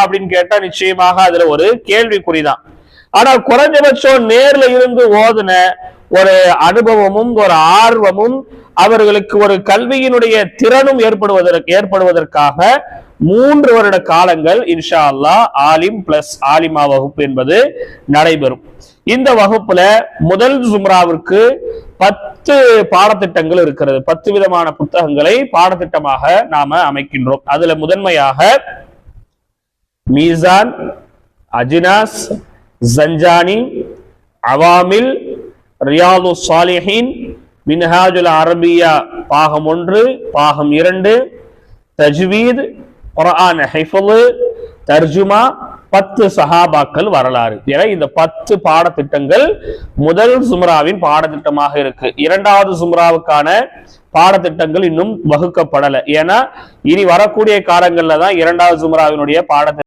அப்படின்னு கேட்டா நிச்சயமாக அதுல ஒரு கேள்விக்குறிதான். ஆனால் குறைஞ்சபட்சம் நேர்ல இருந்து ஓதுன ஒரு அனுபவமும் ஒரு ஆர்வமும் அவர்களுக்கு ஒரு கல்வியினுடைய திறனும் ஏற்படுவதற்காக 3 வருட காலங்கள் இன்ஷா அல்லாஹ் ஆலிம் பிளஸ் ஆலிமா வகுப்பு என்பது நடைபெறும். இந்த வகுப்புல முதல் ஜும்ராவிற்கு 10 பாடத்திட்டங்கள் இருக்கிறது. 10 விதமான புத்தகங்களை பாடத்திட்டமாக நாம அமைக்கின்றோம். அதுல முதன்மையாக மீசான், அஜினாஸ், ஜஞ்சானி, அவாமில், ரியாது சாலிஹின், மின்ஹாஜுல் அரபியா பாகம் 1, பாகம் 2, தஜ்வீத், குர்ஆன் ஹிஃப்து, தர்ஜுமா, 10 சஹாபாக்கள் வரலாறு என இந்த 10 பாடத்திட்டங்கள் முதல் ஜும்ராவின் பாடத்திட்டமாக இருக்கு. இரண்டாவது ஜும்ராவுக்கான பாடத்திட்டங்கள் இன்னும் வகுக்கப்படலை. ஏன்னா இனி வரக்கூடிய காலங்கள்ல தான் இரண்டாவது ஜும்ராவினுடைய பாடத்திட்டம்